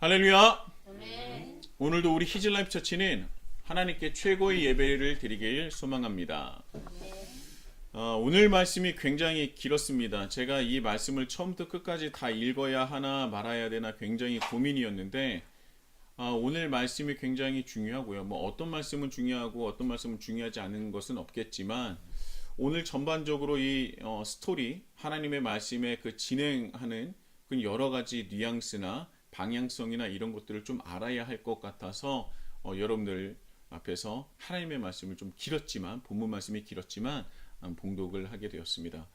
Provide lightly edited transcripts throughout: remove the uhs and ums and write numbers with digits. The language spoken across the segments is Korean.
할렐루야! 아멘. 오늘도 우리 히즐라이프 처치는 하나님께 최고의 예배를 드리길 소망합니다. 오늘 말씀이 굉장히 길었습니다. 제가 이 말씀을 처음부터 끝까지 다 읽어야 하나 말아야 되나 굉장히 고민이었는데 오늘 말씀이 굉장히 중요하고요. 어떤 말씀은 중요하고 어떤 말씀은 중요하지 않은 것은 없겠지만 오늘 전반적으로 이 스토리, 하나님의 말씀에 그 진행하는 그 여러 가지 뉘앙스나 방향성이나 이런 것들을 좀 알아야 할 것 같아서 여러분들 앞에서 하나님의 말씀을 좀 길었지만 본문 말씀이 길었지만 봉독을 하게 되었습니다.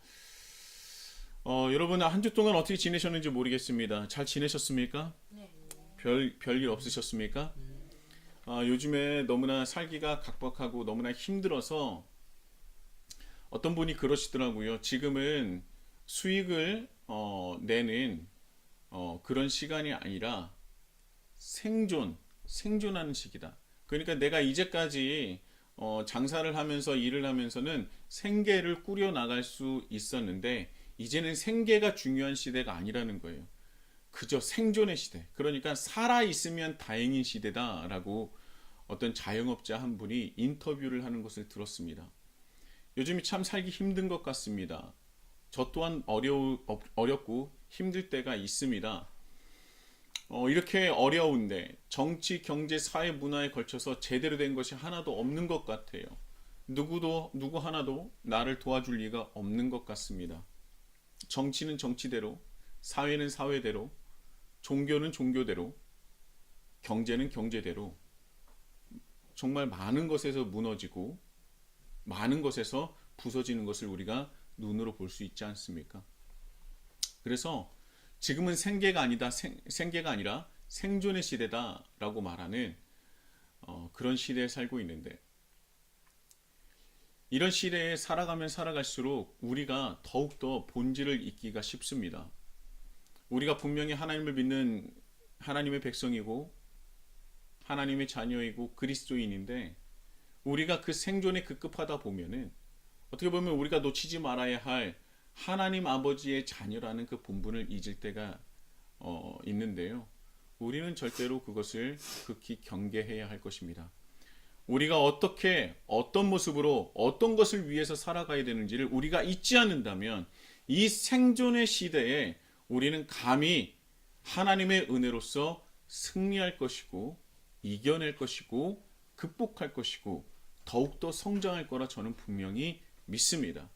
여러분 한 주 동안 어떻게 지내셨는지 모르겠습니다. 잘 지내셨습니까? 네. 별일 없으셨습니까? 요즘에 너무나 살기가 각박하고 너무나 힘들어서 어떤 분이 그러시더라고요. 지금은 수익을 내는 그런 시간이 아니라 생존하는 시기다. 그러니까 내가 이제까지 장사를 하면서 일을 하면서는 생계를 꾸려 나갈 수 있었는데 이제는 생계가 중요한 시대가 아니라는 거예요. 그저 생존의 시대. 그러니까 살아 있으면 다행인 시대다라고 어떤 자영업자 한 분이 인터뷰를 하는 것을 들었습니다. 요즘이 참 살기 힘든 것 같습니다. 저 또한 어렵고 힘들 때가 있습니다. 이렇게 어려운데 정치, 경제, 사회, 문화에 걸쳐서 제대로 된 것이 하나도 없는 것 같아요. 누구 하나도 나를 도와줄 리가 없는 것 같습니다. 정치는 정치대로, 사회는 사회대로, 종교는 종교대로, 경제는 경제대로 정말 많은 것에서 무너지고 많은 것에서 부서지는 것을 우리가 눈으로 볼 수 있지 않습니까? 그래서 지금은 생계가 아니라 생존의 시대다라고 말하는 그런 시대에 살고 있는데 이런 시대에 살아가면 살아갈수록 우리가 더욱더 본질을 잊기가 쉽습니다. 우리가 분명히 하나님을 믿는 하나님의 백성이고 하나님의 자녀이고 그리스도인인데 우리가 그 생존에 급급하다 보면은 어떻게 보면 우리가 놓치지 말아야 할 하나님 아버지의 자녀라는 그 본분을 잊을 때가 있는데요. 우리는 절대로 그것을 극히 경계해야 할 것입니다. 우리가 어떻게 어떤 모습으로 어떤 것을 위해서 살아가야 되는지를 우리가 잊지 않는다면 이 생존의 시대에 우리는 감히 하나님의 은혜로서 승리할 것이고 이겨낼 것이고 극복할 것이고 더욱더 성장할 거라 저는 분명히 믿습니다.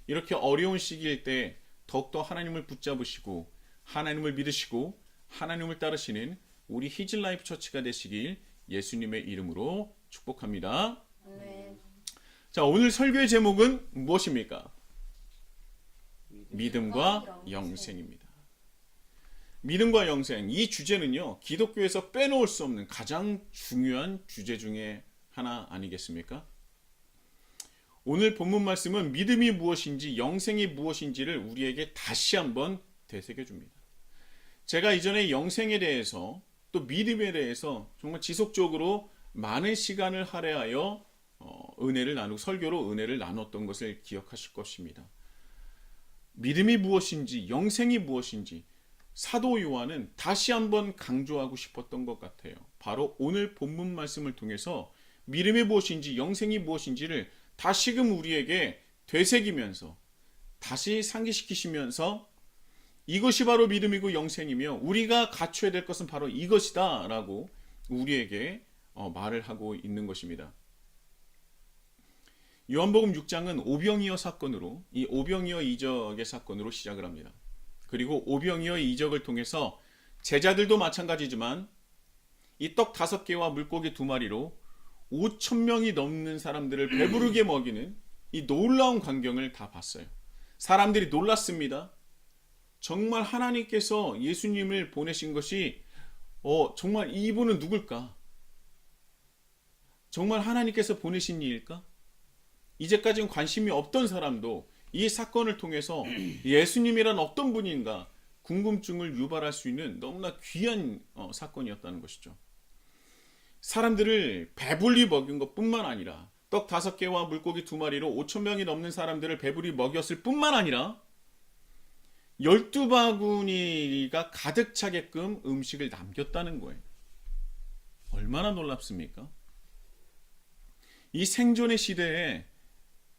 이렇게 어려운 시기일 때 더욱더 하나님을 붙잡으시고 하나님을 믿으시고 하나님을 따르시는 우리 히즐라이프 처치가 되시길 예수님의 이름으로 축복합니다. 아멘. 자, 오늘 설교의 제목은 무엇입니까? 믿음과 영생입니다. 믿음과 영생, 이 주제는요 기독교에서 빼놓을 수 없는 가장 중요한 주제 중에 하나 아니겠습니까? 오늘 본문 말씀은 믿음이 무엇인지 영생이 무엇인지를 우리에게 다시 한번 되새겨 줍니다. 제가 이전에 영생에 대해서 또 믿음에 대해서 정말 지속적으로 많은 시간을 할애하여 은혜를 나누고 설교로 은혜를 나눴던 것을 기억하실 것입니다. 믿음이 무엇인지 영생이 무엇인지 사도 요한은 다시 한번 강조하고 싶었던 것 같아요. 바로 오늘 본문 말씀을 통해서 믿음이 무엇인지 영생이 무엇인지를 다시금 우리에게 되새기면서 다시 상기시키시면서 이것이 바로 믿음이고 영생이며 우리가 갖춰야 될 것은 바로 이것이다 라고 우리에게 말을 하고 있는 것입니다. 요한복음 6장은 오병이어 사건으로 이 오병이어 이적의 사건으로 시작을 합니다. 그리고 오병이어 이적을 통해서 제자들도 마찬가지지만 이 떡 5개와 물고기 2마리로 5,000명이 넘는 사람들을 배부르게 먹이는 이 놀라운 광경을 다 봤어요. 사람들이 놀랐습니다. 정말 하나님께서 예수님을 보내신 것이 정말 이분은 누굴까? 정말 하나님께서 보내신 이일까? 이제까지는 관심이 없던 사람도 이 사건을 통해서 예수님이란 어떤 분인가 궁금증을 유발할 수 있는 너무나 귀한 사건이었다는 것이죠. 사람들을 배불리 먹인 것뿐만 아니라 떡 5개와 물고기 2마리로 5,000명이 넘는 사람들을 배불리 먹였을 뿐만 아니라 12바구니가 가득 차게끔 음식을 남겼다는 거예요. 얼마나 놀랍습니까? 이 생존의 시대에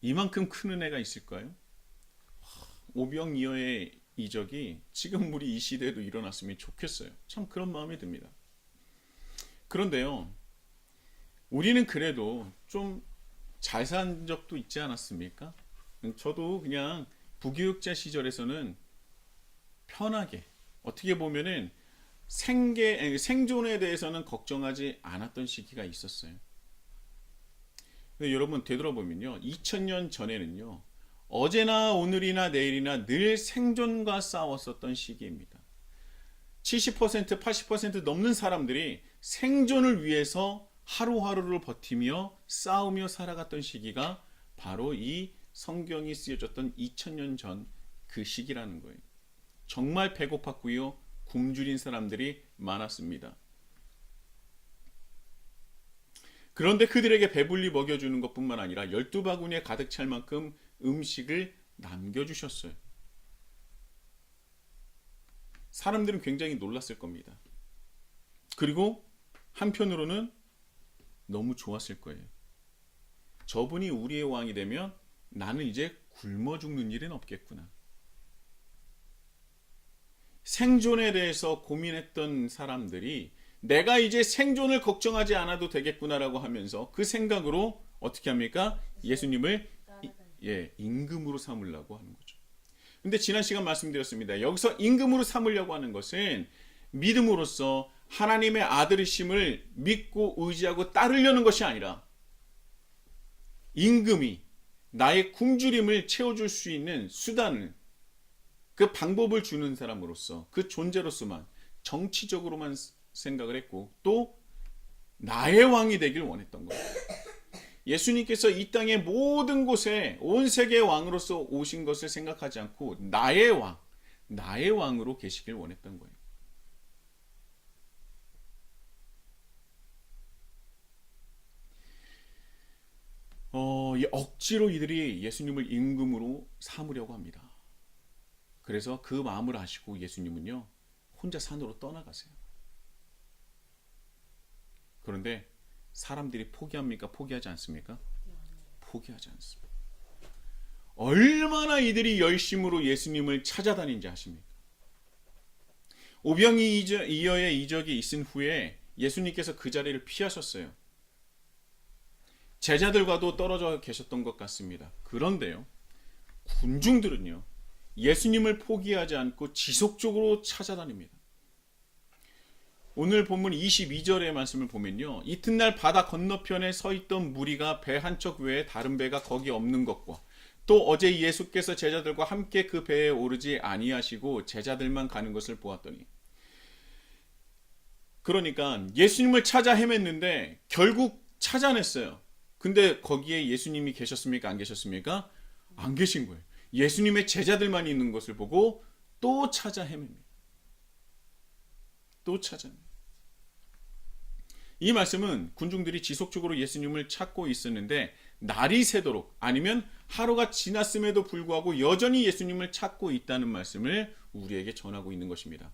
이만큼 큰 은혜가 있을까요? 오병이어의 이적이 지금 우리 이 시대에도 일어났으면 좋겠어요. 참 그런 마음이 듭니다. 그런데요, 우리는 그래도 좀 잘 산 적도 있지 않았습니까? 저도 그냥 부교육자 시절에서는 편하게, 어떻게 보면은 생존에 대해서는 걱정하지 않았던 시기가 있었어요. 근데 여러분 되돌아보면요, 2000년 전에는요, 어제나 오늘이나 내일이나 늘 생존과 싸웠었던 시기입니다. 70%, 80% 넘는 사람들이 생존을 위해서 하루하루를 버티며 싸우며 살아갔던 시기가 바로 이 성경이 쓰여졌던 2000년 전 그 시기라는 거예요. 정말 배고팠고요, 굶주린 사람들이 많았습니다. 그런데 그들에게 배불리 먹여주는 것뿐만 아니라 12바구니에 가득 찰 만큼 음식을 남겨주셨어요. 사람들은 굉장히 놀랐을 겁니다. 그리고 한편으로는 너무 좋았을 거예요. 저분이 우리의 왕이 되면 나는 이제 굶어 죽는 일은 없겠구나. 생존에 대해서 고민했던 사람들이 내가 이제 생존을 걱정하지 않아도 되겠구나라고 하면서 그 생각으로 어떻게 합니까? 예수님을 임금으로 삼으려고 하는 거죠. 근데 지난 시간 말씀드렸습니다. 여기서 임금으로 삼으려고 하는 것은 믿음으로써 하나님의 아들이심을 믿고 의지하고 따르려는 것이 아니라 임금이 나의 굶주림을 채워줄 수 있는 수단을, 그 방법을 주는 사람으로서, 그 존재로서만 정치적으로만 생각을 했고, 또 나의 왕이 되길 원했던 거예요. 예수님께서 이 땅의 모든 곳에 온 세계의 왕으로서 오신 것을 생각하지 않고 나의 왕, 나의 왕으로 계시길 원했던 거예요. 억지로 이들이 예수님을 임금으로 삼으려고 합니다. 그래서 그 마음을 아시고 예수님은요, 혼자 산으로 떠나가세요. 그런데 사람들이 포기합니까? 포기하지 않습니까? 포기하지 않습니다. 얼마나 이들이 열심으로 예수님을 찾아다닌지 아십니까? 오병이어의 이적이 있은 후에 예수님께서 그 자리를 피하셨어요. 제자들과도 떨어져 계셨던 것 같습니다. 그런데요, 군중들은요, 예수님을 포기하지 않고 지속적으로 찾아다닙니다. 오늘 본문 22절의 말씀을 보면요, 이튿날 바다 건너편에 서 있던 무리가 배 한 척 외에 다른 배가 거기 없는 것과 또 어제 예수께서 제자들과 함께 그 배에 오르지 아니하시고 제자들만 가는 것을 보았더니, 그러니까 예수님을 찾아 헤맸는데 결국 찾아냈어요. 근데 거기에 예수님이 계셨습니까? 안 계셨습니까? 안 계신 거예요. 예수님의 제자들만 있는 것을 보고 또 찾아 헤맵니다. 또 찾아냅니다. 이 말씀은 군중들이 지속적으로 예수님을 찾고 있었는데 날이 새도록, 아니면 하루가 지났음에도 불구하고 여전히 예수님을 찾고 있다는 말씀을 우리에게 전하고 있는 것입니다.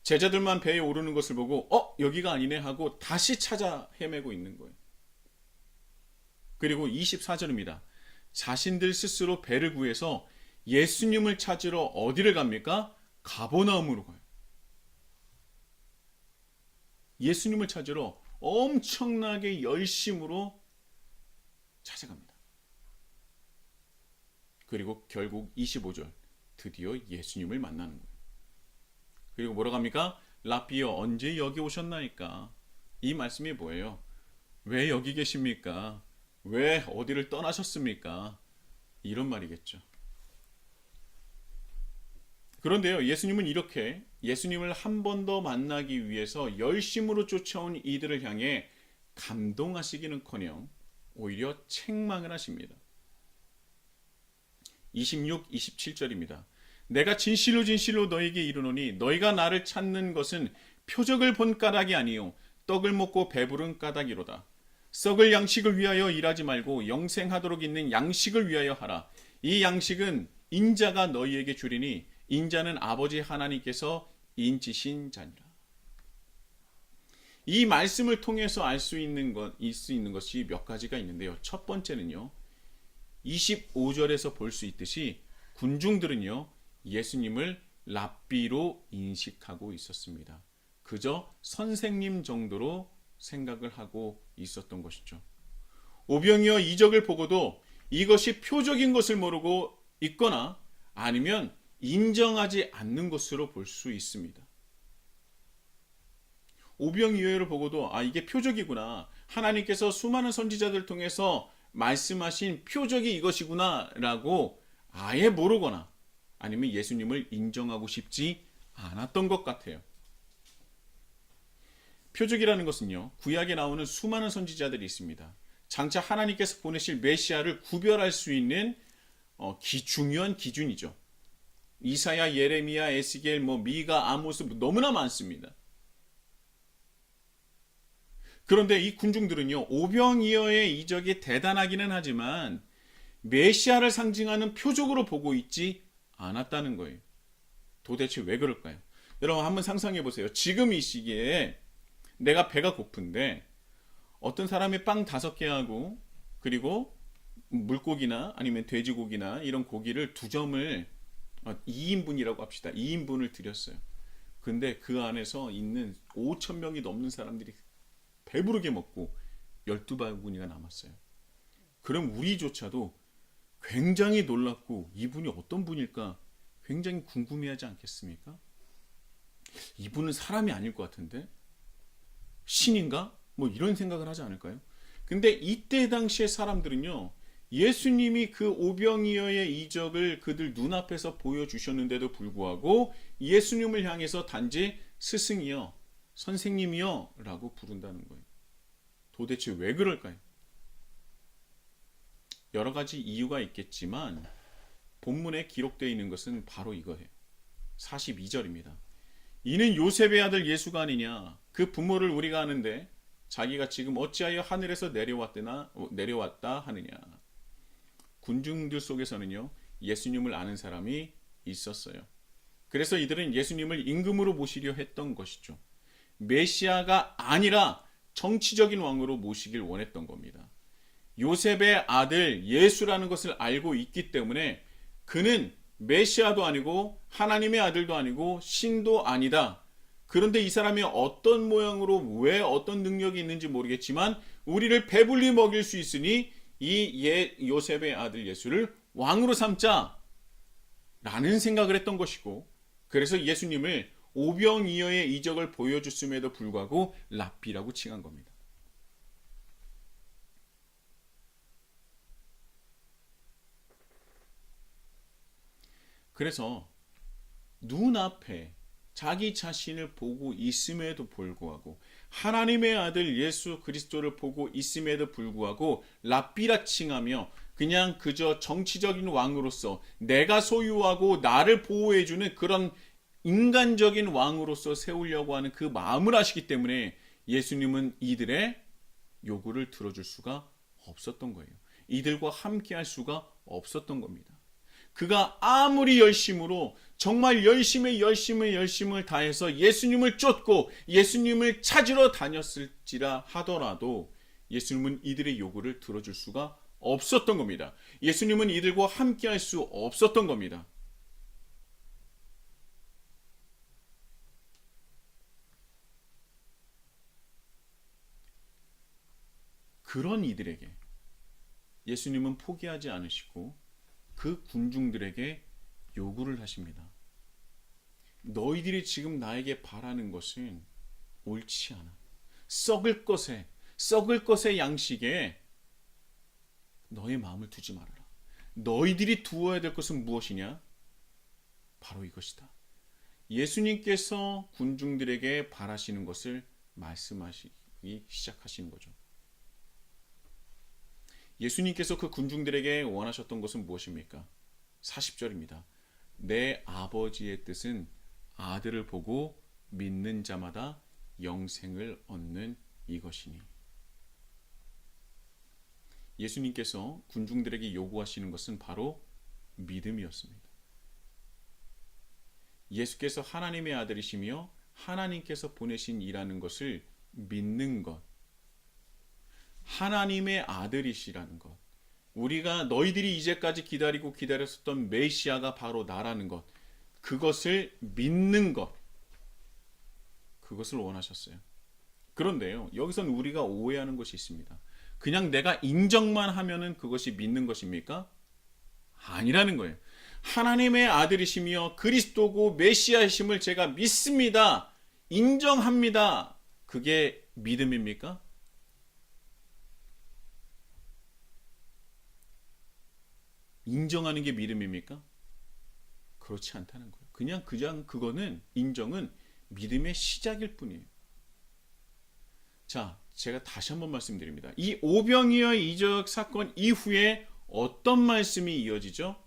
제자들만 배에 오르는 것을 보고 여기가 아니네 하고 다시 찾아 헤매고 있는 거예요. 그리고 24절입니다. 자신들 스스로 배를 구해서 예수님을 찾으러 어디를 갑니까? 가버나움으로 가요. 예수님을 찾으러 엄청나게 열심으로 찾아갑니다. 그리고 결국 25절, 드디어 예수님을 만나는 거예요. 그리고 뭐라고 합니까? 라피여, 언제 여기 오셨나이까? 이 말씀이 뭐예요? 왜 여기 계십니까? 왜 어디를 떠나셨습니까? 이런 말이겠죠. 그런데요, 예수님은 이렇게 예수님을 한 번 더 만나기 위해서 열심으로 쫓아온 이들을 향해 감동하시기는커녕 오히려 책망을 하십니다. 26, 27절입니다. 내가 진실로 진실로 너희에게 이르노니 너희가 나를 찾는 것은 표적을 본 까닭이 아니요 떡을 먹고 배부른 까닭이로다. 썩을 양식을 위하여 일하지 말고 영생하도록 있는 양식을 위하여 하라. 이 양식은 인자가 너희에게 주리니 인자는 아버지 하나님께서 인치신 자니라. 이 말씀을 통해서 알 수 있는 것이 몇 가지가 있는데요. 첫 번째는요. 25절에서 볼 수 있듯이 군중들은요. 예수님을 랍비로 인식하고 있었습니다. 그저 선생님 정도로 생각을 하고 있었던 것이죠. 오병이어 이적을 보고도 이것이 표적인 것을 모르고 있거나 아니면 인정하지 않는 것으로 볼 수 있습니다. 오병이어를 보고도 이게 표적이구나. 하나님께서 수많은 선지자들 통해서 말씀하신 표적이 이것이구나 라고 아예 모르거나 아니면 예수님을 인정하고 싶지 않았던 것 같아요. 표적이라는 것은요. 구약에 나오는 수많은 선지자들이 있습니다. 장차 하나님께서 보내실 메시아를 구별할 수 있는 중요한 기준이죠. 이사야, 예레미야, 에스겔, 미가, 아모스 너무나 많습니다. 그런데 이 군중들은요. 오병이어의 이적이 대단하기는 하지만 메시아를 상징하는 표적으로 보고 있지 않았다는 거예요. 도대체 왜 그럴까요? 여러분 한번 상상해 보세요. 지금 이 시기에 내가 배가 고픈데 어떤 사람이 빵 5개하고 그리고 물고기나 아니면 돼지고기나 이런 고기를 2점을 2인분이라고 합시다. 2인분을 드렸어요. 근데 그 안에서 있는 5천 명이 넘는 사람들이 배부르게 먹고 12바구니가 남았어요. 그럼 우리조차도 굉장히 놀랍고 이분이 어떤 분일까 굉장히 궁금해하지 않겠습니까? 이분은 사람이 아닐 것 같은데 신인가? 이런 생각을 하지 않을까요? 근데 이때 당시의 사람들은요. 예수님이 그 오병이어의 이적을 그들 눈앞에서 보여주셨는데도 불구하고 예수님을 향해서 단지 스승이여, 선생님이여 라고 부른다는 거예요. 도대체 왜 그럴까요? 여러 가지 이유가 있겠지만 본문에 기록되어 있는 것은 바로 이거예요. 42절입니다. 이는 요셉의 아들 예수가 아니냐. 그 부모를 우리가 아는데 자기가 지금 어찌하여 하늘에서 내려왔다 하느냐. 군중들 속에서는요. 예수님을 아는 사람이 있었어요. 그래서 이들은 예수님을 임금으로 모시려 했던 것이죠. 메시아가 아니라 정치적인 왕으로 모시길 원했던 겁니다. 요셉의 아들 예수라는 것을 알고 있기 때문에 그는 메시아도 아니고 하나님의 아들도 아니고 신도 아니다. 그런데 이 사람이 어떤 모양으로 왜 어떤 능력이 있는지 모르겠지만 우리를 배불리 먹일 수 있으니 이 요셉의 아들 예수를 왕으로 삼자 라는 생각을 했던 것이고 그래서 예수님을 오병이어의 이적을 보여줬음에도 불구하고 랍비라고 칭한 겁니다. 그래서 눈앞에 자기 자신을 보고 있음에도 불구하고 하나님의 아들 예수 그리스도를 보고 있음에도 불구하고 랍비라 칭하며 그냥 그저 정치적인 왕으로서 내가 소유하고 나를 보호해주는 그런 인간적인 왕으로서 세우려고 하는 그 마음을 아시기 때문에 예수님은 이들의 요구를 들어줄 수가 없었던 거예요. 이들과 함께 할 수가 없었던 겁니다. 그가 아무리 열심으로 정말 열심을 다해서 예수님을 쫓고 예수님을 찾으러 다녔을지라 하더라도 예수님은 이들의 요구를 들어줄 수가 없었던 겁니다. 예수님은 이들과 함께 할 수 없었던 겁니다. 그런 이들에게 예수님은 포기하지 않으시고 그 군중들에게 요구를 하십니다. 너희들이 지금 나에게 바라는 것은 옳지 않아. 썩을 것의 양식에 너의 마음을 두지 말아라. 너희들이 두어야 될 것은 무엇이냐? 바로 이것이다. 예수님께서 군중들에게 바라시는 것을 말씀하시기 시작하시는 거죠. 예수님께서 그 군중들에게 원하셨던 것은 무엇입니까? 40절입니다. 내 아버지의 뜻은 아들을 보고 믿는 자마다 영생을 얻는 이것이니. 예수님께서 군중들에게 요구하시는 것은 바로 믿음이었습니다. 예수께서 하나님의 아들이시며 하나님께서 보내신 이라는 것을 믿는 것, 하나님의 아들이시라는 것, 우리가 너희들이 이제까지 기다리고 기다렸었던 메시아가 바로 나라는 것, 그것을 믿는 것, 그것을 원하셨어요. 그런데요, 여기서는 우리가 오해하는 것이 있습니다. 그냥 내가 인정만 하면은 그것이 믿는 것입니까? 아니라는 거예요. 하나님의 아들이시며 그리스도고 메시아이심을 제가 믿습니다. 인정합니다. 그게 믿음입니까? 인정하는 게 믿음입니까? 그렇지 않다는 거예요. 그냥 그거는 인정은 믿음의 시작일 뿐이에요. 자, 제가 다시 한번 말씀드립니다. 이 오병이어의 이적 사건 이후에 어떤 말씀이 이어지죠?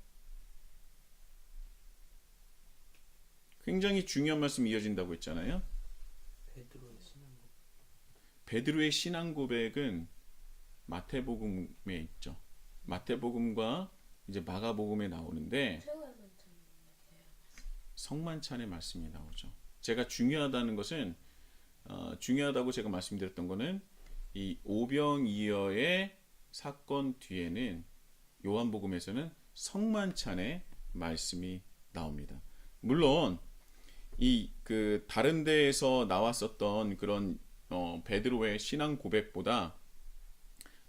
굉장히 중요한 말씀이 이어진다고 했잖아요. 베드로의 신앙 고백은 마태복음에 있죠. 마태복음과 이제 마가복음에 나오는데 성만찬의 말씀이 나오죠. 제가 중요하다는 것은 중요하다고 제가 말씀드렸던 거는 이 오병이어의 사건 뒤에는 요한복음에서는 성만찬의 말씀이 나옵니다. 물론 이 그 다른 데에서 나왔었던 그런 베드로의 신앙 고백보다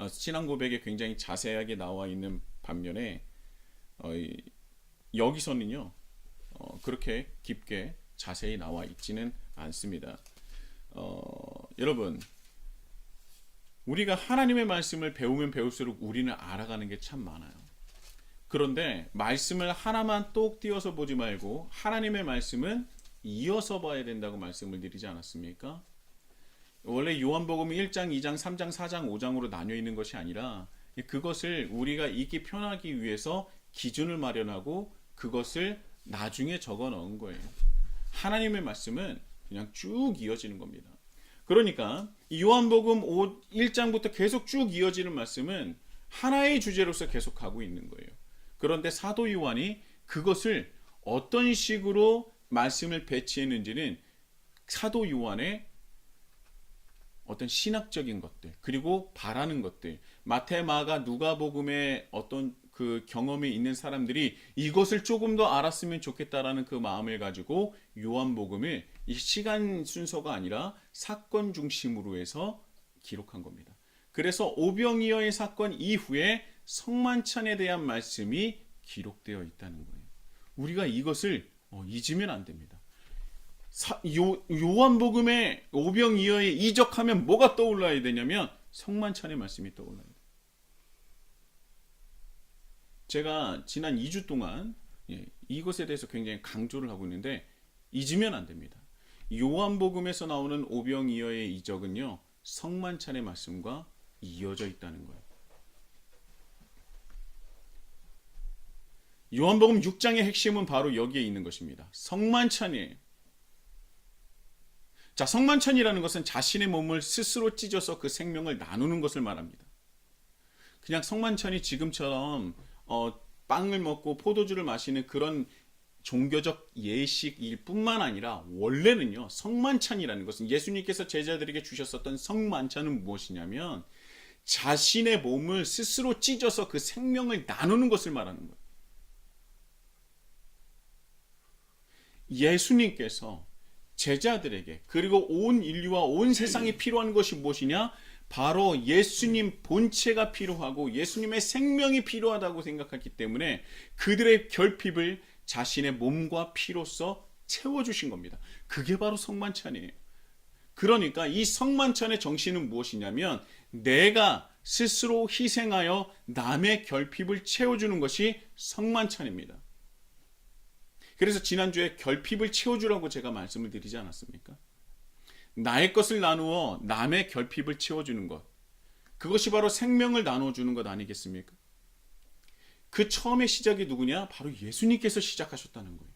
신앙 고백에 굉장히 자세하게 나와 있는 반면에 여기서는요 그렇게 깊게 자세히 나와 있지는 않습니다. 여러분, 우리가 하나님의 말씀을 배우면 배울수록 우리는 알아가는 게 참 많아요. 그런데 말씀을 하나만 똑 띄어서 보지 말고 하나님의 말씀은 이어서 봐야 된다고 말씀을 드리지 않았습니까? 원래 요한복음이 1장, 2장, 3장, 4장, 5장으로 나뉘어 있는 것이 아니라 그것을 우리가 읽기 편하기 위해서 기준을 마련하고 그것을 나중에 적어 넣은 거예요. 하나님의 말씀은 그냥 쭉 이어지는 겁니다. 그러니까 요한복음 1장부터 계속 쭉 이어지는 말씀은 하나의 주제로서 계속 가고 있는 거예요. 그런데 사도 요한이 그것을 어떤 식으로 말씀을 배치했는지는 사도 요한의 어떤 신학적인 것들, 그리고 바라는 것들, 마태, 마가, 누가복음의 어떤 그 경험이 있는 사람들이 이것을 조금 더 알았으면 좋겠다라는 그 마음을 가지고 요한복음을 이 시간 순서가 아니라 사건 중심으로 해서 기록한 겁니다. 그래서 오병이어의 사건 이후에 성만찬에 대한 말씀이 기록되어 있다는 거예요. 우리가 이것을 잊으면 안 됩니다. 요한복음의 오병이어에 이적하면 뭐가 떠올라야 되냐면 성만찬의 말씀이 떠올라야 돼요. 제가 지난 2주 동안 이것에 대해서 굉장히 강조를 하고 있는데 잊으면 안 됩니다. 요한복음에서 나오는 오병이어의 이적은요, 성만찬의 말씀과 이어져 있다는 거예요. 요한복음 6장의 핵심은 바로 여기에 있는 것입니다. 성만찬이에요. 자, 성만찬이라는 것은 자신의 몸을 스스로 찢어서 그 생명을 나누는 것을 말합니다. 그냥 성만찬이 지금처럼 빵을 먹고 포도주를 마시는 그런 종교적 예식일 뿐만 아니라 원래는요, 성만찬이라는 것은 예수님께서 제자들에게 주셨었던 성만찬은 무엇이냐면 자신의 몸을 스스로 찢어서 그 생명을 나누는 것을 말하는 거예요. 예수님께서 제자들에게 그리고 온 인류와 온 세상에 필요한 것이 무엇이냐? 바로 예수님 본체가 필요하고 예수님의 생명이 필요하다고 생각했기 때문에 그들의 결핍을 자신의 몸과 피로써 채워주신 겁니다. 그게 바로 성만찬이에요. 그러니까 이 성만찬의 정신은 무엇이냐면 내가 스스로 희생하여 남의 결핍을 채워주는 것이 성만찬입니다. 그래서 지난주에 결핍을 채워주라고 제가 말씀을 드리지 않았습니까? 나의 것을 나누어 남의 결핍을 채워주는 것, 그것이 바로 생명을 나눠주는 것 아니겠습니까? 그 처음의 시작이 누구냐? 바로 예수님께서 시작하셨다는 거예요.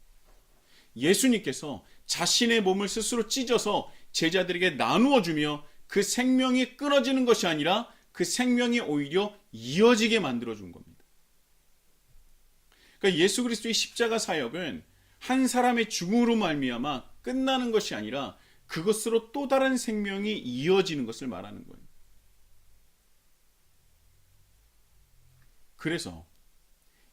예수님께서 자신의 몸을 스스로 찢어서 제자들에게 나누어 주며 그 생명이 끊어지는 것이 아니라 그 생명이 오히려 이어지게 만들어 준 겁니다. 그러니까 그러니까 예수 그리스도의 십자가 사역은 한 사람의 죽음으로 말미암아 끝나는 것이 아니라 그것으로 또 다른 생명이 이어지는 것을 말하는 거예요. 그래서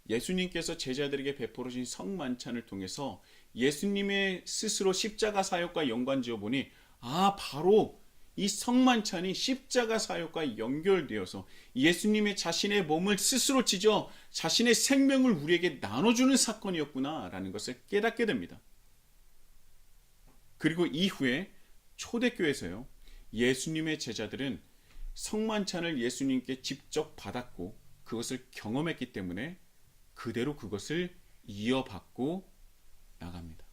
예수님께서 제자들에게 베풀어 주신 성만찬을 통해서 예수님의 스스로 십자가 사역과 연관지어 보니 바로 이 성만찬이 십자가 사역과 연결되어서 예수님의 자신의 몸을 스스로 찢어 자신의 생명을 우리에게 나눠주는 사건이었구나라는 것을 깨닫게 됩니다. 그리고 이후에 초대교회에서요, 예수님의 제자들은 성만찬을 예수님께 직접 받았고 그것을 경험했기 때문에 그대로 그것을 이어받고 나갑니다.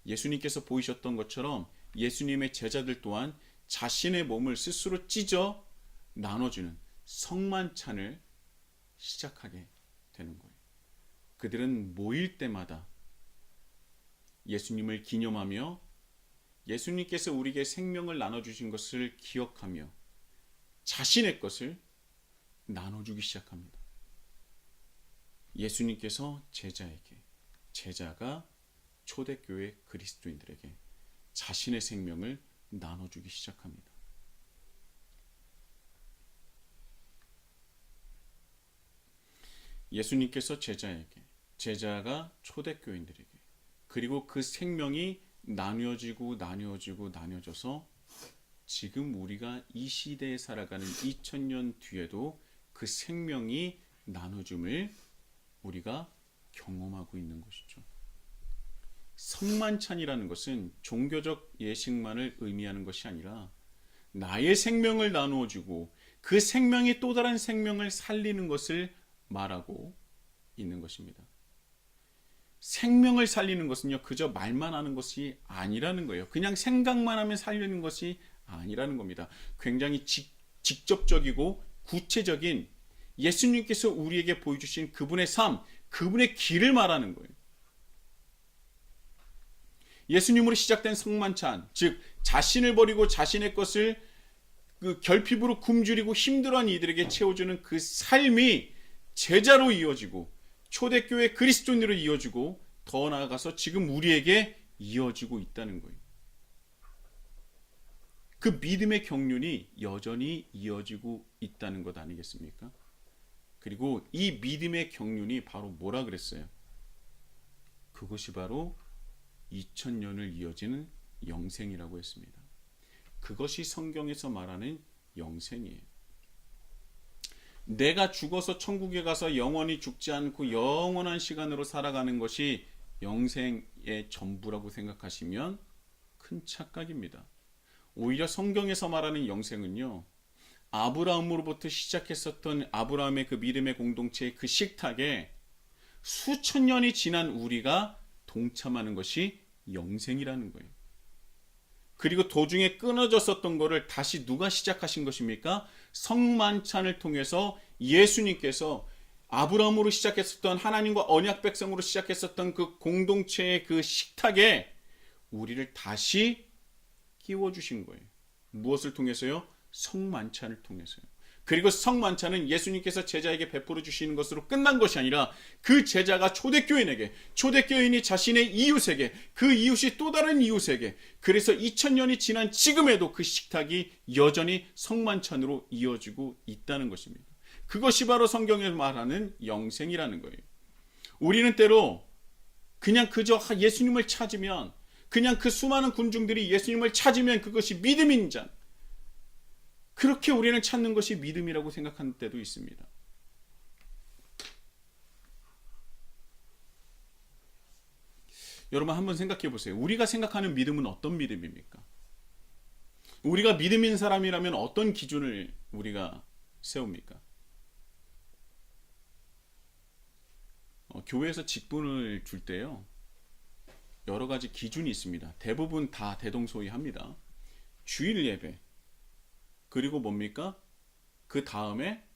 예수님께서 보이셨던 것처럼 예수님의 제자들 또한 자신의 몸을 스스로 찢어 나눠주는 성만찬을 시작하게 되는 거예요. 그들은 모일 때마다 예수님을 기념하며 예수님께서 우리에게 생명을 나눠주신 것을 기억하며 자신의 것을 나눠주기 시작합니다. 예수님께서 제자에게, 제자가 초대교회 그리스도인들에게 자신의 생명을 나눠주기 시작합니다. 예수님께서 제자에게, 제자가 초대교인들에게, 그리고 그 생명이 나뉘어져서 지금 우리가 이 시대에 살아가는 2000년 뒤에도 그 생명이 나눠줌을 우리가 경험하고 있는 것이죠. 성만찬이라는 것은 종교적 예식만을 의미하는 것이 아니라 나의 생명을 나누어 주고 그 생명이 또 다른 생명을 살리는 것을 말하고 있는 것입니다. 생명을 살리는 것은요, 그저 말만 하는 것이 아니라는 거예요. 그냥 생각만 하면 살리는 것이 아니라는 겁니다. 굉장히 직접적이고 구체적인 예수님께서 우리에게 보여주신 그분의 삶, 그분의 길을 말하는 거예요. 예수님으로 시작된 성만찬, 즉 자신을 버리고 자신의 것을 그 결핍으로 굶주리고 힘들어하는 이들에게 채워주는 그 삶이 제자로 이어지고 초대교회 그리스도인으로 이어지고 더 나아가서 지금 우리에게 이어지고 있다는 거예요. 그 믿음의 경륜이 여전히 이어지고 있다는 것 아니겠습니까? 그리고 이 믿음의 경륜이 바로 뭐라 그랬어요? 그것이 바로 2000년을 이어지는 영생이라고 했습니다. 그것이 성경에서 말하는 영생이에요. 내가 죽어서 천국에 가서 영원히 죽지 않고 영원한 시간으로 살아가는 것이 영생의 전부라고 생각하시면 큰 착각입니다. 오히려 성경에서 말하는 영생은요, 아브라함으로부터 시작했었던 아브라함의 그 믿음의 공동체의 그 식탁에 수천 년이 지난 우리가 동참하는 것이 영생이라는 거예요. 그리고 도중에 끊어졌었던 것을 다시 누가 시작하신 것입니까? 성만찬을 통해서 예수님께서 아브라함으로 시작했었던 하나님과 언약 백성으로 시작했었던 그 공동체의 그 식탁에 우리를 다시 끼워주신 거예요. 무엇을 통해서요? 성만찬을 통해서요. 그리고 성만찬은 예수님께서 제자에게 베풀어 주시는 것으로 끝난 것이 아니라 그 제자가 초대교인에게, 초대교인이 자신의 이웃에게, 그 이웃이 또 다른 이웃에게, 그래서 2000년이 지난 지금에도 그 식탁이 여전히 성만찬으로 이어지고 있다는 것입니다. 그것이 바로 성경에 말하는 영생이라는 거예요. 우리는 때로 그냥 그저 예수님을 찾으면, 그냥 그 수많은 군중들이 예수님을 찾으면 그것이 믿음인 자, 그렇게 우리는 찾는 것이 믿음이라고 생각하는 때도 있습니다. 여러분 한번 생각해 보세요. 우리가 생각하는 믿음은 어떤 믿음입니까? 우리가 믿음인 사람이라면 어떤 기준을 우리가 세웁니까? 교회에서 직분을 줄 때요, 여러 가지 기준이 있습니다. 대부분 다 대동소이합니다. 주일 예배, 그리고 뭡니까? 그 다음에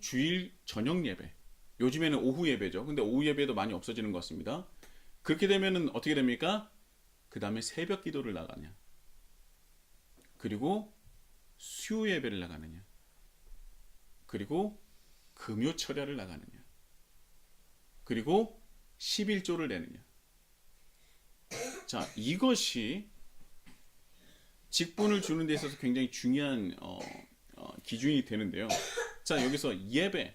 주일 저녁 예배. 요즘에는 오후 예배죠. 근데 오후 예배도 많이 없어지는 것 같습니다. 그렇게 되면은 어떻게 됩니까? 그 다음에 새벽 기도를 나가냐, 그리고 수요 예배를 나가느냐, 그리고 금요 철야를 나가느냐. 그리고 11조를 내느냐. 자, 이것이 직분을 주는 데 있어서 굉장히 중요한 기준이 되는데요. 자, 여기서 예배,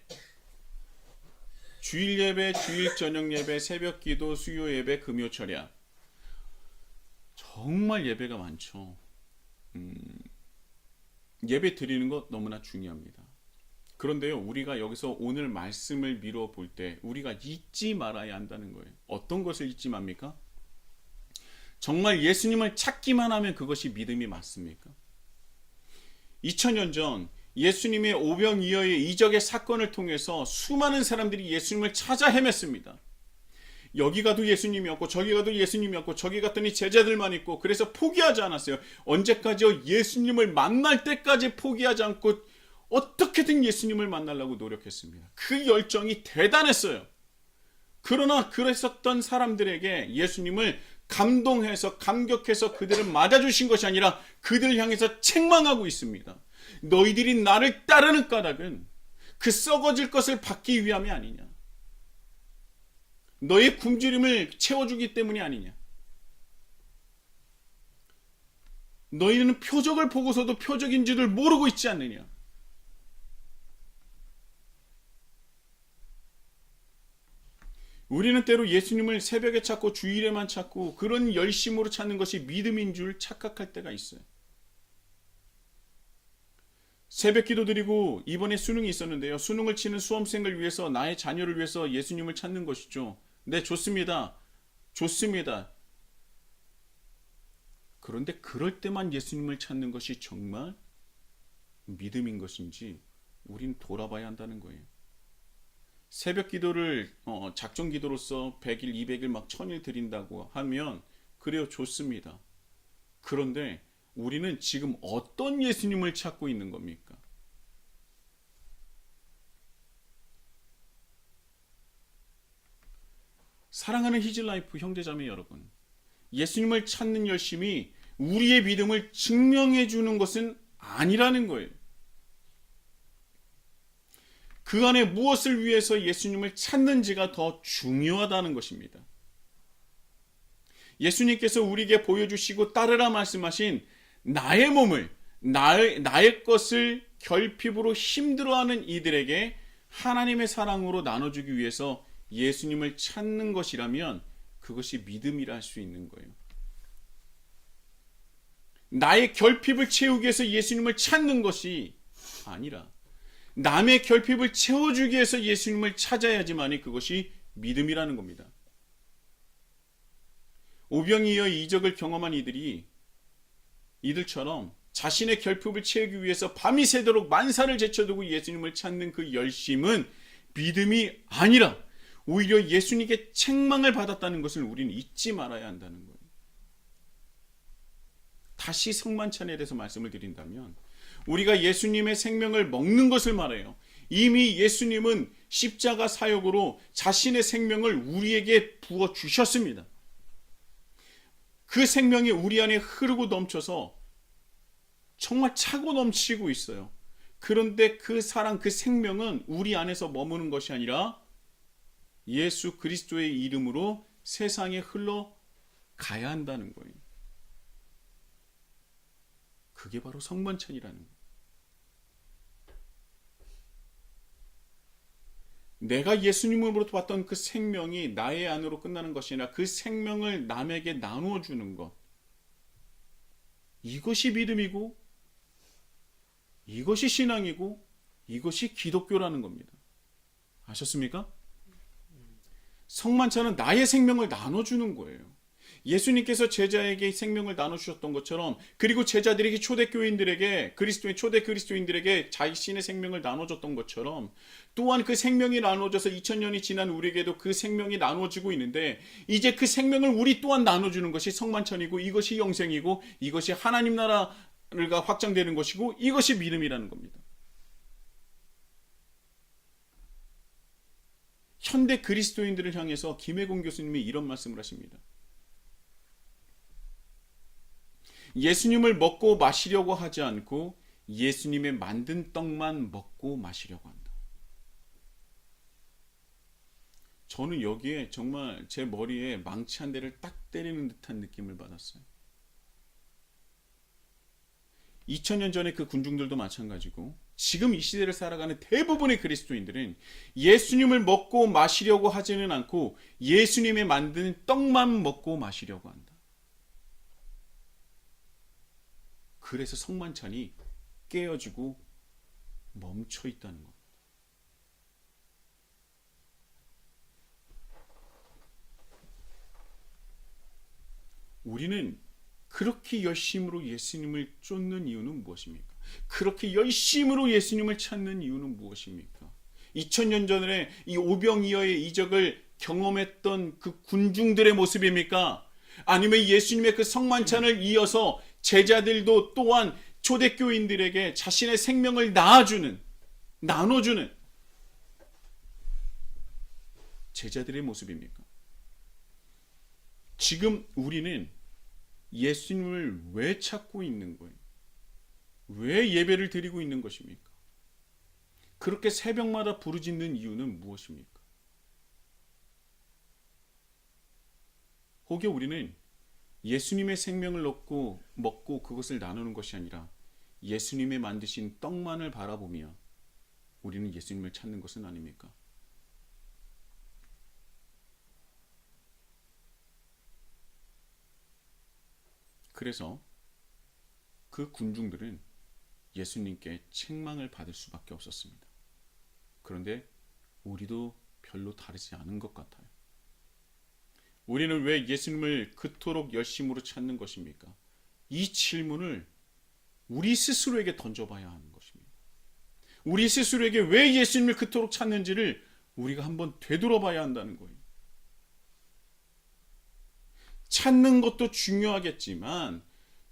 주일 예배, 주일 저녁 예배, 새벽 기도, 수요 예배, 금요 철야. 정말 예배가 많죠. 예배 드리는 것 너무나 중요합니다. 그런데요, 우리가 여기서 오늘 말씀을 미루어 볼 때 우리가 잊지 말아야 한다는 거예요. 어떤 것을 잊지 맙니까? 정말 예수님을 찾기만 하면 그것이 믿음이 맞습니까? 2000년 전 예수님의 오병이어의 이적의 사건을 통해서 수많은 사람들이 예수님을 찾아 헤맸습니다. 여기 가도 예수님이었고 저기 가도 예수님이었고 저기 갔더니 제자들만 있고, 그래서 포기하지 않았어요. 언제까지요? 예수님을 만날 때까지 포기하지 않고 어떻게든 예수님을 만나려고 노력했습니다. 그 열정이 대단했어요. 그러나 그랬었던 사람들에게 예수님을 감동해서 감격해서 그들을 맞아주신 것이 아니라 그들을 향해서 책망하고 있습니다. 너희들이 나를 따르는 까닭은 그 썩어질 것을 받기 위함이 아니냐, 너의 굶주림을 채워주기 때문이 아니냐, 너희는 표적을 보고서도 표적인 줄을 모르고 있지 않느냐. 우리는 때로 예수님을 새벽에 찾고 주일에만 찾고 그런 열심으로 찾는 것이 믿음인 줄 착각할 때가 있어요. 새벽 기도 드리고 이번에 수능이 있었는데요. 수능을 치는 수험생을 위해서, 나의 자녀를 위해서 예수님을 찾는 것이죠. 네, 좋습니다. 좋습니다. 그런데 그럴 때만 예수님을 찾는 것이 정말 믿음인 것인지 우리는 돌아봐야 한다는 거예요. 새벽 기도를 작정 기도로서 100일, 200일, 막 1000일 드린다고 하면 그래요, 좋습니다. 그런데 우리는 지금 어떤 예수님을 찾고 있는 겁니까? 사랑하는 히즐라이프 형제자매 여러분, 예수님을 찾는 열심이 우리의 믿음을 증명해 주는 것은 아니라는 거예요. 그 안에 무엇을 위해서 예수님을 찾는지가 더 중요하다는 것입니다. 예수님께서 우리에게 보여주시고 따르라 말씀하신 나의 몸을, 나의 것을 결핍으로 힘들어하는 이들에게 하나님의 사랑으로 나눠주기 위해서 예수님을 찾는 것이라면 그것이 믿음이라 할 수 있는 거예요. 나의 결핍을 채우기 위해서 예수님을 찾는 것이 아니라 남의 결핍을 채워주기 위해서 예수님을 찾아야지만이 그것이 믿음이라는 겁니다. 오병이어의 이적을 경험한 이들처럼 자신의 결핍을 채우기 위해서 밤이 새도록 만사를 제쳐두고 예수님을 찾는 그 열심은 믿음이 아니라 오히려 예수님께 책망을 받았다는 것을 우리는 잊지 말아야 한다는 거예요. 다시 성만찬에 대해서 말씀을 드린다면, 우리가 예수님의 생명을 먹는 것을 말해요. 이미 예수님은 십자가 사역으로 자신의 생명을 우리에게 부어 주셨습니다. 그 생명이 우리 안에 흐르고 넘쳐서 정말 차고 넘치고 있어요. 그런데 그 사랑, 그 생명은 우리 안에서 머무는 것이 아니라 예수 그리스도의 이름으로 세상에 흘러가야 한다는 거예요. 그게 바로 성만찬이라는 거예요. 내가 예수님으로부터 받던 그 생명이 나의 안으로 끝나는 것이 아니라 그 생명을 남에게 나누어 주는 것, 이것이 믿음이고 이것이 신앙이고 이것이 기독교라는 겁니다. 아셨습니까? 성만찬은 나의 생명을 나눠주는 거예요. 예수님께서 제자에게 생명을 나눠주셨던 것처럼, 그리고 제자들에게, 초대교인들에게, 초대 그리스도인들에게 자신의 생명을 나눠줬던 것처럼, 또한 그 생명이 나눠져서 2000년이 지난 우리에게도 그 생명이 나눠지고 있는데, 이제 그 생명을 우리 또한 나눠주는 것이 성만찬이고, 이것이 영생이고, 이것이 하나님 나라가 확장되는 것이고, 이것이 믿음이라는 겁니다. 현대 그리스도인들을 향해서 김혜곤 교수님이 이런 말씀을 하십니다. 예수님을 먹고 마시려고 하지 않고 예수님의 만든 떡만 먹고 마시려고 한다. 저는 여기에 정말 제 머리에 망치 한 대를 딱 때리는 듯한 느낌을 받았어요. 2000년 전에 그 군중들도 마찬가지고 지금 이 시대를 살아가는 대부분의 그리스도인들은 예수님을 먹고 마시려고 하지는 않고 예수님의 만든 떡만 먹고 마시려고 한다. 그래서 성만찬이 깨어지고 멈춰 있다는 겁니다. 우리는 그렇게 열심으로 예수님을 쫓는 이유는 무엇입니까? 그렇게 열심으로 예수님을 찾는 이유는 무엇입니까? 2000년 전에 이 오병이어의 이적을 경험했던 그 군중들의 모습입니까? 아니면 예수님의 그 성만찬을 이어서 제자들도 또한 초대교인들에게 자신의 생명을 나눠주는 제자들의 모습입니까? 지금 우리는 예수님을 왜 찾고 있는 거예요? 왜 예배를 드리고 있는 것입니까? 그렇게 새벽마다 부르짖는 이유는 무엇입니까? 혹여 우리는 예수님의 생명을 먹고 그것을 나누는 것이 아니라 예수님의 만드신 떡만을 바라보며 우리는 예수님을 찾는 것은 아닙니까? 그래서 그 군중들은 예수님께 책망을 받을 수밖에 없었습니다. 그런데 우리도 별로 다르지 않은 것 같아요. 우리는 왜 예수님을 그토록 열심으로 찾는 것입니까? 이 질문을 우리 스스로에게 던져봐야 하는 것입니다. 우리 스스로에게 왜 예수님을 그토록 찾는지를 우리가 한번 되돌아봐야 한다는 거예요. 찾는 것도 중요하겠지만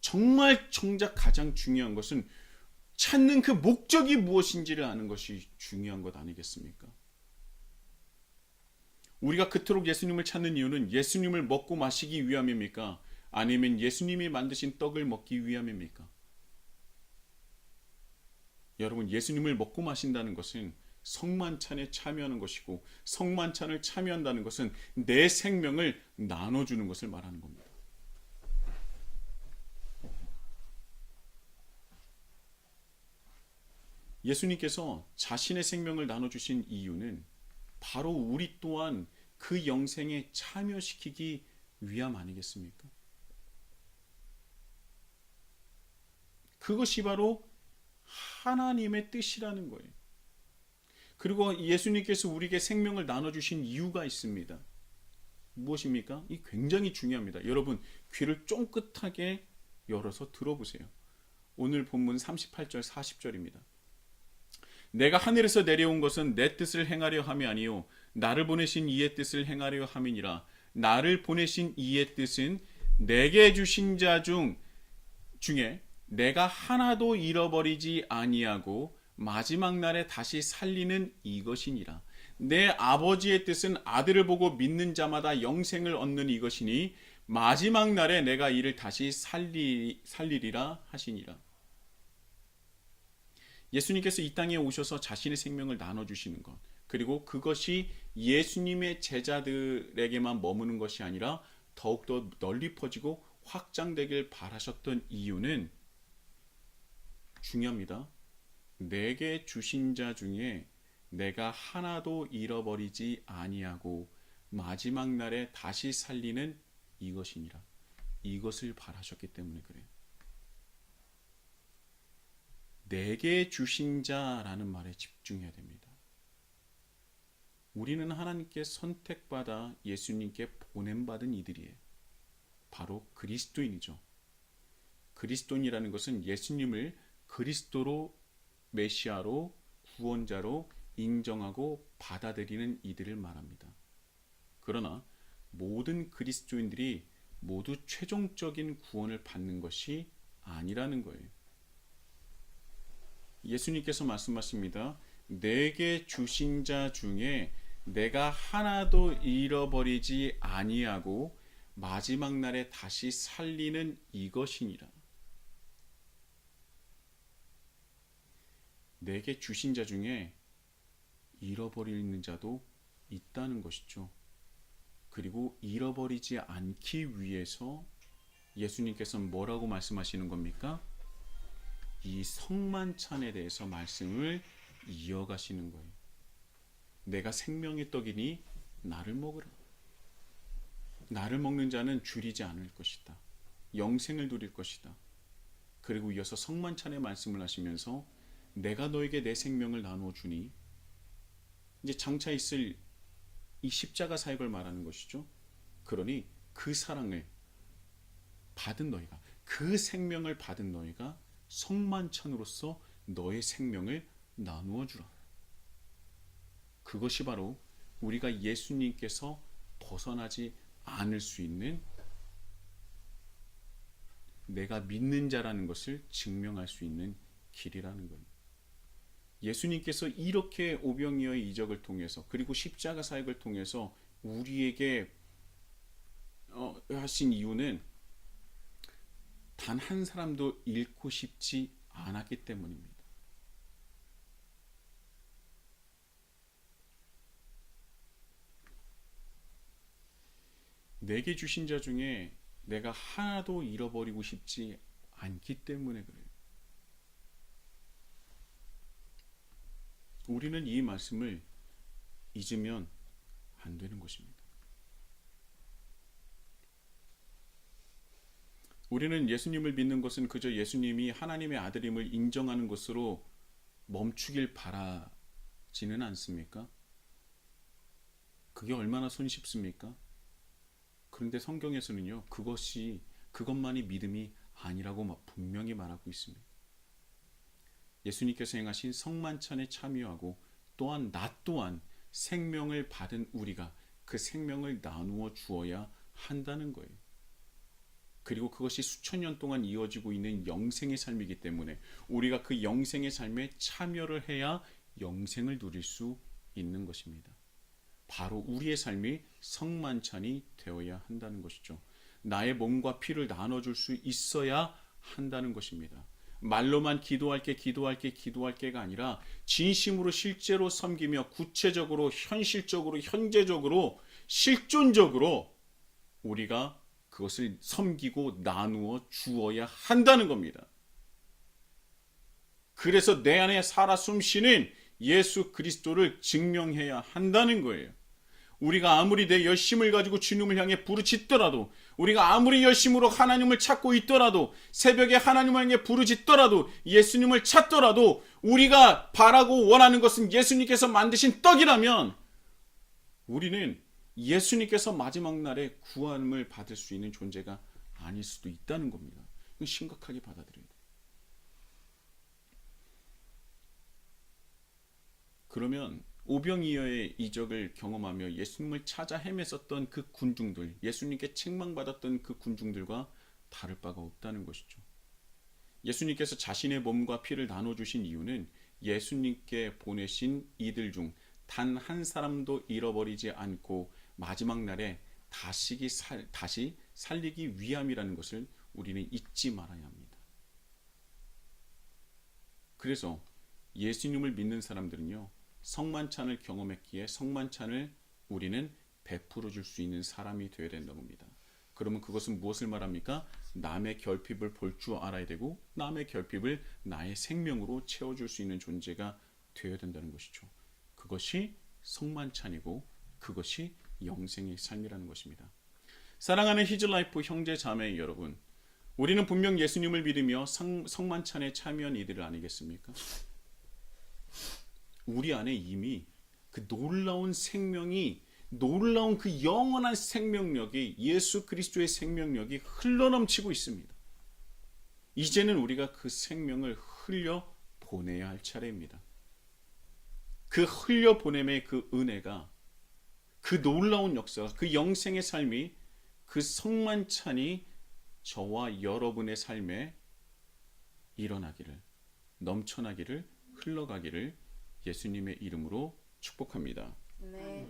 정말 정작 가장 중요한 것은 찾는 그 목적이 무엇인지를 아는 것이 중요한 것 아니겠습니까? 우리가 그토록 예수님을 찾는 이유는 예수님을 먹고 마시기 위함입니까? 아니면 예수님이 만드신 떡을 먹기 위함입니까? 여러분, 예수님을 먹고 마신다는 것은 성만찬에 참여하는 것이고 성만찬을 참여한다는 것은 내 생명을 나눠주는 것을 말하는 겁니다. 예수님께서 자신의 생명을 나눠주신 이유는 바로 우리 또한 그 영생에 참여시키기 위함 아니겠습니까? 그것이 바로 하나님의 뜻이라는 거예요. 그리고 예수님께서 우리에게 생명을 나눠주신 이유가 있습니다. 무엇입니까? 이 굉장히 중요합니다. 여러분, 귀를 쫑긋하게 열어서 들어보세요. 오늘 본문 38절 40절입니다. 내가 하늘에서 내려온 것은 내 뜻을 행하려 함이 아니요 나를 보내신 이의 뜻을 행하려 함이니라. 나를 보내신 이의 뜻은 내게 주신 자 중에 내가 하나도 잃어버리지 아니하고 마지막 날에 다시 살리는 이것이니라. 내 아버지의 뜻은 아들을 보고 믿는 자마다 영생을 얻는 이것이니 마지막 날에 내가 이를 다시 살리리라 하시니라. 예수님께서 이 땅에 오셔서 자신의 생명을 나눠주시는 것, 그리고 그것이 예수님의 제자들에게만 머무는 것이 아니라 더욱더 널리 퍼지고 확장되길 바라셨던 이유는 중요합니다. 내게 주신 자 중에 내가 하나도 잃어버리지 아니하고 마지막 날에 다시 살리는 이것이니라. 이것을 바라셨기 때문에 그래요. 내게 주신 자라는 말에 집중해야 됩니다. 우리는 하나님께 선택받아 예수님께 보냄받은 이들이에요. 바로 그리스도인이죠. 그리스도인이라는 것은 예수님을 그리스도로 메시아로 구원자로 인정하고 받아들이는 이들을 말합니다. 그러나 모든 그리스도인들이 모두 최종적인 구원을 받는 것이 아니라는 거예요. 예수님께서 말씀하십니다. 내게 주신 자 중에 내가 하나도 잃어버리지 아니하고 마지막 날에 다시 살리는 이것이니라. 내게 주신 자 중에 잃어버리는 자도 있다는 것이죠. 그리고 잃어버리지 않기 위해서 예수님께서는 뭐라고 말씀하시는 겁니까? 이 성만찬에 대해서 말씀을 이어가시는 거예요. 내가 생명의 떡이니 나를 먹으라. 나를 먹는 자는 줄이지 않을 것이다. 영생을 누릴 것이다. 그리고 이어서 성만찬의 말씀을 하시면서 내가 너에게 내 생명을 나누어 주니, 이제 장차 있을 이 십자가 사역을 말하는 것이죠. 그러니 그 사랑을 받은 너희가, 그 생명을 받은 너희가 성만찬으로서 너의 생명을 나누어 주라. 그것이 바로 우리가 예수님께서 벗어나지 않을 수 있는, 내가 믿는 자라는 것을 증명할 수 있는 길이라는 거예요. 예수님께서 이렇게 오병이어의 이적을 통해서, 그리고 십자가 사역을 통해서 우리에게 하신 이유는 단 한 사람도 잃고 싶지 않았기 때문입니다. 내게 주신 자 중에 내가 하나도 잃어버리고 싶지 않기 때문에 그래요. 우리는 이 말씀을 잊으면 안 되는 것입니다. 우리는 예수님을 믿는 것은 그저 예수님이 하나님의 아들임을 인정하는 것으로 멈추길 바라지는 않습니까? 그게 얼마나 손쉽습니까? 그런데 성경에서는요, 그것만이 믿음이 아니라고 분명히 말하고 있습니다. 예수님께서 행하신 성만찬에 참여하고, 또한 나 또한 생명을 받은 우리가 그 생명을 나누어 주어야 한다는 거예요. 그리고 그것이 수천 년 동안 이어지고 있는 영생의 삶이기 때문에 우리가 그 영생의 삶에 참여를 해야 영생을 누릴 수 있는 것입니다. 바로 우리의 삶이 성만찬이 되어야 한다는 것이죠. 나의 몸과 피를 나눠줄 수 있어야 한다는 것입니다. 말로만 기도할게가 아니라 진심으로 실제로 섬기며 구체적으로, 현실적으로, 현재적으로, 실존적으로 우리가 그것을 섬기고 나누어 주어야 한다는 겁니다. 그래서 내 안에 살아 숨쉬는 예수 그리스도를 증명해야 한다는 거예요. 우리가 아무리 내 열심을 가지고 주님을 향해 부르짖더라도, 우리가 아무리 열심으로 하나님을 찾고 있더라도, 새벽에 하나님을 향해 부르짖더라도, 예수님을 찾더라도, 우리가 바라고 원하는 것은 예수님께서 만드신 떡이라면 우리는 예수님께서 마지막 날에 구원을 받을 수 있는 존재가 아닐 수도 있다는 겁니다. 심각하게 받아들여야 돼요. 그러면 오병이어의 이적을 경험하며 예수님을 찾아 헤맸었던 그 군중들, 예수님께 책망받았던 그 군중들과 다를 바가 없다는 것이죠. 예수님께서 자신의 몸과 피를 나눠주신 이유는 예수님께 보내신 이들 중 단 한 사람도 잃어버리지 않고 마지막 날에 다시 살리기 위함이라는 것을 우리는 잊지 말아야 합니다. 그래서 예수님을 믿는 사람들은요, 성만찬을 경험했기에 성만찬을 우리는 베풀어 줄 수 있는 사람이 되어야 된다고 합니다. 그러면 그것은 무엇을 말합니까? 남의 결핍을 볼 줄 알아야 되고, 남의 결핍을 나의 생명으로 채워줄 수 있는 존재가 되어야 된다는 것이죠. 그것이 성만찬이고 그것이 영생의 삶이라는 것입니다. 사랑하는 히즈라이프 형제 자매 여러분, 우리는 분명 예수님을 믿으며 성만찬에 참여한 이들을 아니겠습니까? 우리 안에 이미 그 놀라운 생명이, 놀라운 그 영원한 생명력이, 예수 그리스도의 생명력이 흘러넘치고 있습니다. 이제는 우리가 그 생명을 흘려 보내야 할 차례입니다. 그 흘려 보냄의 그 은혜가, 그 놀라운 역사가, 그 영생의 삶이, 그 성만찬이 저와 여러분의 삶에 일어나기를, 넘쳐나기를, 흘러가기를 예수님의 이름으로 축복합니다. 네.